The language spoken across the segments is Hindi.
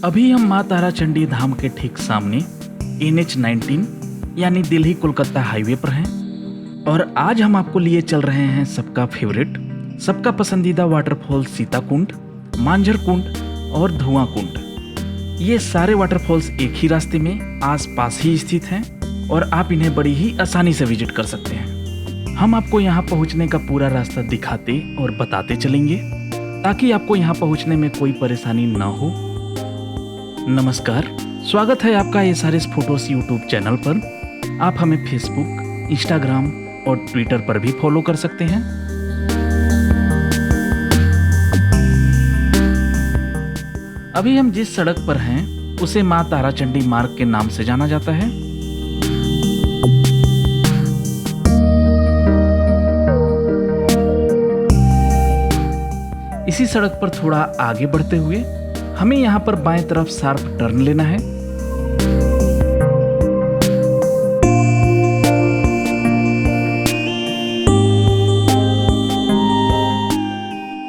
अभी हम माँ तारा चंडी धाम के ठीक सामने NH-19 यानी दिल्ली कोलकाता हाईवे पर हैं और आज हम आपको लिए चल रहे हैं सबका फेवरेट, सबका पसंदीदा वाटरफॉल सीताकुंड, मांझर कुंड और धुआं कुंड। ये सारे वाटरफॉल्स एक ही रास्ते में आसपास ही स्थित हैं और आप इन्हें बड़ी ही आसानी से विजिट कर सकते हैं। हम आपको यहाँ पहुँचने का पूरा रास्ता दिखाते और बताते चलेंगे ताकि आपको यहाँ पहुँचने में कोई परेशानी ना हो। नमस्कार, स्वागत है आपका SRS फोटोस यूट्यूब चैनल पर। आप हमें फेसबुक, इंस्टाग्राम और ट्विटर पर भी फॉलो कर सकते हैं। अभी हम जिस सड़क पर हैं उसे माँ तारा चंडी मार्ग के नाम से जाना जाता है। इसी सड़क पर थोड़ा आगे बढ़ते हुए हमें यहाँ पर बाएं तरफ शार्प टर्न लेना है।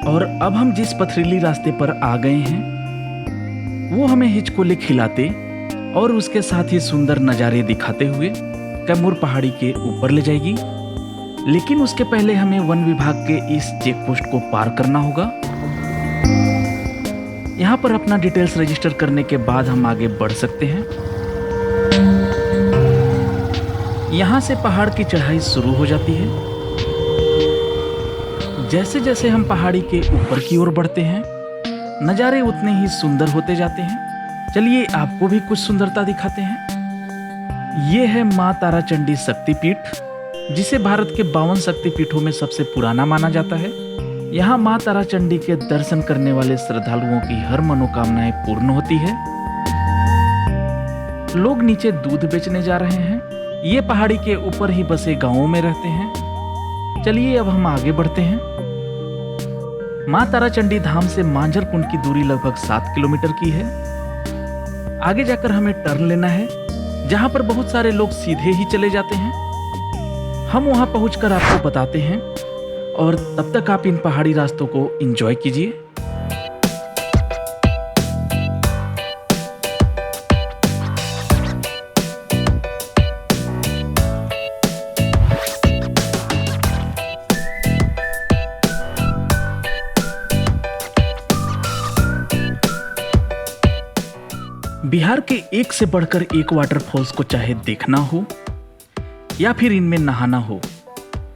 और अब हम जिस पथरीली रास्ते पर आ गए हैं वो हमें हिचकोले खिलाते और उसके साथ ही सुंदर नज़ारे दिखाते हुए कैमूर पहाड़ी के ऊपर ले जाएगी। लेकिन उसके पहले हमें वन विभाग के इस चेक पोस्ट को पार करना होगा। यहाँ पर अपना डिटेल्स रजिस्टर करने के बाद हम आगे बढ़ सकते हैं। यहाँ से पहाड़ की चढ़ाई शुरू हो जाती है। जैसे जैसे हम पहाड़ी के ऊपर की ओर बढ़ते हैं नज़ारे उतने ही सुंदर होते जाते हैं। चलिए आपको भी कुछ सुंदरता दिखाते हैं। ये है माँ तारा चंडी शक्तिपीठ, जिसे भारत के 52 शक्तिपीठों में सबसे पुराना माना जाता है। यहाँ माँ तारा चंडी के दर्शन करने वाले श्रद्धालुओं की हर मनोकामनाएं पूर्ण होती है। लोग नीचे दूध बेचने जा रहे हैं। ये पहाड़ी के ऊपर ही बसे गांवों में रहते हैं। चलिए अब हम आगे बढ़ते हैं। माँ तारा चंडी धाम से मांझर कुंड की दूरी लगभग 7 किलोमीटर की है। आगे जाकर हमें टर्न लेना है, जहां पर बहुत सारे लोग सीधे ही चले जाते हैं। हम वहां पहुंचकर आपको बताते हैं और तब तक आप इन पहाड़ी रास्तों को एंजॉय कीजिए। बिहार के एक से बढ़कर एक वाटरफॉल्स को चाहे देखना हो या फिर इनमें नहाना हो,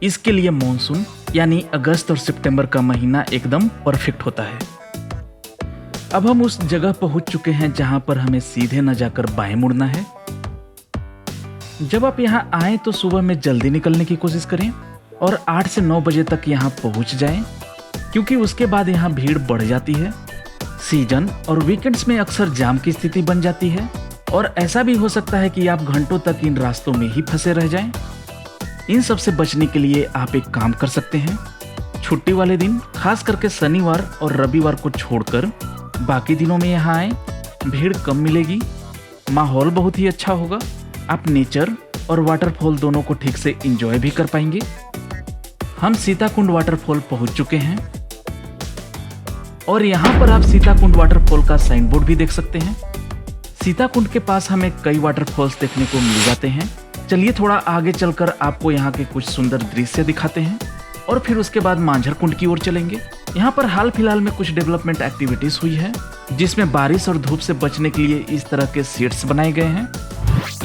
इसके लिए मॉनसून यानी अगस्त और सितंबर का महीना एकदम परफेक्ट होता है। अब हम उस जगह पहुंच चुके हैं जहां पर हमें सीधे न जाकर बाएं मुड़ना है। जब आप यहां आए तो सुबह में जल्दी निकलने की कोशिश करें और 8 से 9 बजे तक यहां पहुंच जाएं, क्योंकि उसके बाद यहां भीड़ बढ़ जाती है। सीजन और वीकेंड्स में अक्सर जाम की स्थिति बन जाती है और ऐसा भी हो सकता है कि आप घंटों तक इन रास्तों में ही फंसे रह जाएं। इन सब से बचने के लिए आप एक काम कर सकते हैं। छुट्टी वाले दिन, खास करके शनिवार और रविवार को छोड़कर बाकी दिनों में यहाँ आएं। भीड़ कम मिलेगी, माहौल बहुत ही अच्छा होगा। आप नेचर और वाटरफॉल दोनों को ठीक से एंजॉय भी कर पाएंगे। हम सीताकुंड वाटरफॉल पहुंच चुके हैं और यहाँ पर आप सीताकुंड वाटरफॉल का साइन बोर्ड भी देख सकते हैं। सीताकुंड के पास हमें कई वाटरफॉल्स देखने को मिल जाते हैं। चलिए थोड़ा आगे चलकर आपको यहाँ के कुछ सुंदर दृश्य दिखाते हैं और फिर उसके बाद मांझर कुंड की ओर चलेंगे। यहाँ पर हाल फिलहाल में कुछ डेवलपमेंट एक्टिविटीज हुई है, जिसमें बारिश और धूप से बचने के लिए इस तरह के शेड्स बनाए गए हैं।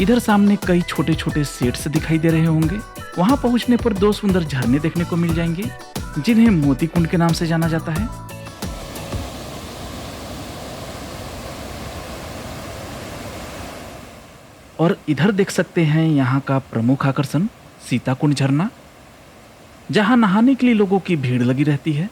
इधर सामने कई छोटे छोटे शेड्स दिखाई दे रहे होंगे। वहाँ पहुँचने पर 2 सुंदर झरने देखने को मिल जाएंगे, जिन्हें मोती कुंड के नाम से जाना जाता है। और इधर देख सकते हैं यहाँ का प्रमुख आकर्षण सीताकुंड झरना, जहाँ नहाने के लिए लोगों की भीड़ लगी रहती है।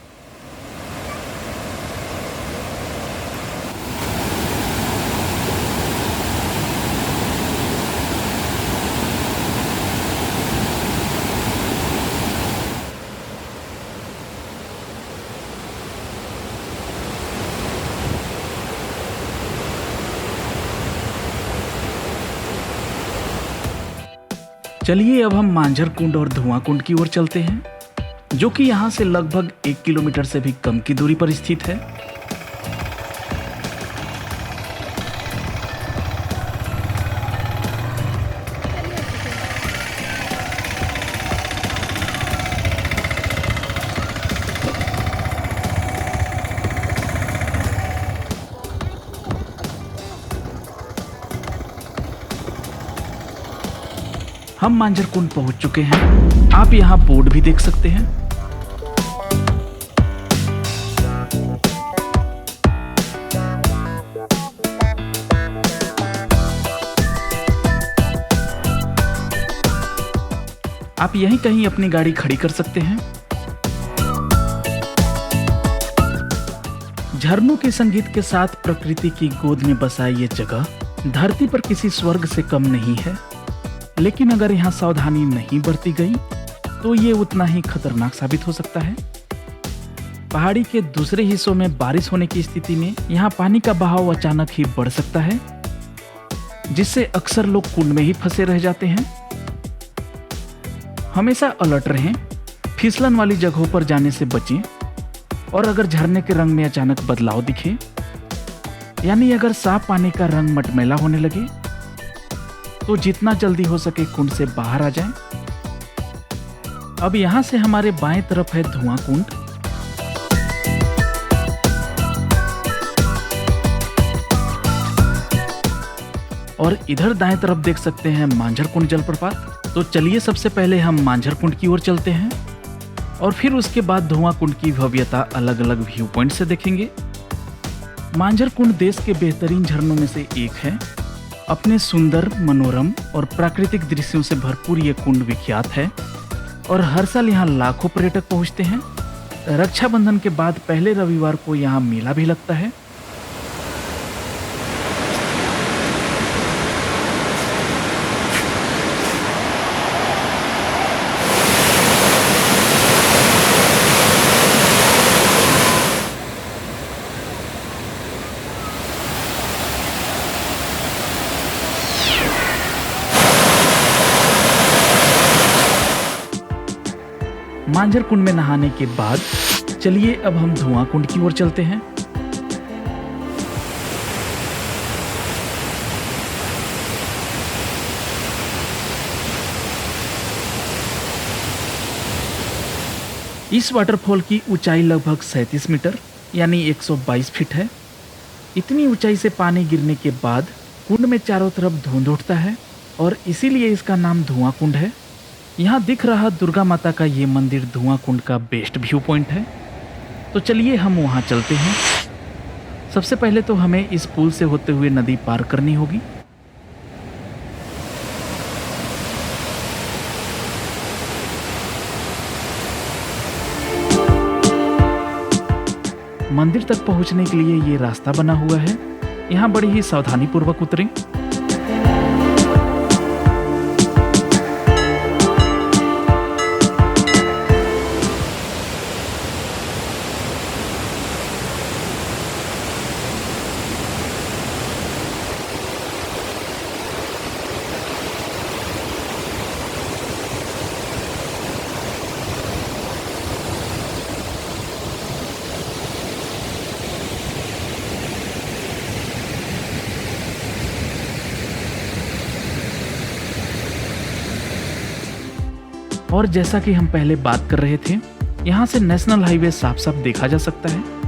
चलिए अब हम मांझर कुंड और धुआं कुंड की ओर चलते हैं, जो कि यहाँ से लगभग 1 किलोमीटर से भी कम की दूरी पर स्थित है। हम मांझर कुंड पहुंच चुके हैं। आप यहाँ बोर्ड भी देख सकते हैं। आप यहीं कहीं अपनी गाड़ी खड़ी कर सकते हैं। झरनों के संगीत के साथ प्रकृति की गोद में बसा ये जगह धरती पर किसी स्वर्ग से कम नहीं है, लेकिन अगर यहाँ सावधानी नहीं बरती गई तो ये उतना ही खतरनाक साबित हो सकता है। पहाड़ी के दूसरे हिस्सों में बारिश होने की स्थिति में यहाँ पानी का बहाव अचानक ही बढ़ सकता है, जिससे अक्सर लोग कुंड में ही फंसे रह जाते हैं। हमेशा अलर्ट रहें, फिसलन वाली जगहों पर जाने से बचें, और अगर झरने के रंग में अचानक बदलाव दिखे, यानी अगर साफ पानी का रंग मटमैला होने लगे, तो जितना जल्दी हो सके कुंड से बाहर आ जाएं। अब यहां से हमारे बाएं तरफ है धुआं कुंड। और इधर दाएं तरफ देख सकते हैं मांझर कुंड जलप्रपात। तो चलिए सबसे पहले हम मांझर कुंड की ओर चलते हैं और फिर उसके बाद धुआं कुंड की भव्यता अलग अलग व्यू पॉइंट से देखेंगे। मांझर कुंड देश के बेहतरीन झरनों में से एक है। अपने सुंदर, मनोरम और प्राकृतिक दृश्यों से भरपूर ये कुंड विख्यात है और हर साल यहाँ लाखों पर्यटक पहुँचते हैं। रक्षाबंधन के बाद पहले रविवार को यहाँ मेला भी लगता है। मांझर कुंड में नहाने के बाद चलिए अब हम धुआं कुंड की ओर चलते हैं। इस वाटरफॉल की ऊंचाई लगभग 37 मीटर यानी 122 फीट है। इतनी ऊंचाई से पानी गिरने के बाद कुंड में चारों तरफ धुंध उठता है और इसीलिए इसका नाम धुआं कुंड है। यहाँ दिख रहा दुर्गा माता का ये मंदिर धुआं कुंड का बेस्ट व्यू पॉइंट है। तो चलिए हम वहाँ चलते हैं। सबसे पहले तो हमें इस पुल से होते हुए नदी पार करनी होगी। मंदिर तक पहुँचने के लिए ये रास्ता बना हुआ है। यहाँ बड़ी ही सावधानी पूर्वक उतरें। और जैसा कि हम पहले बात कर रहे थे, यहाँ से नेशनल हाईवे साफ साफ देखा जा सकता है।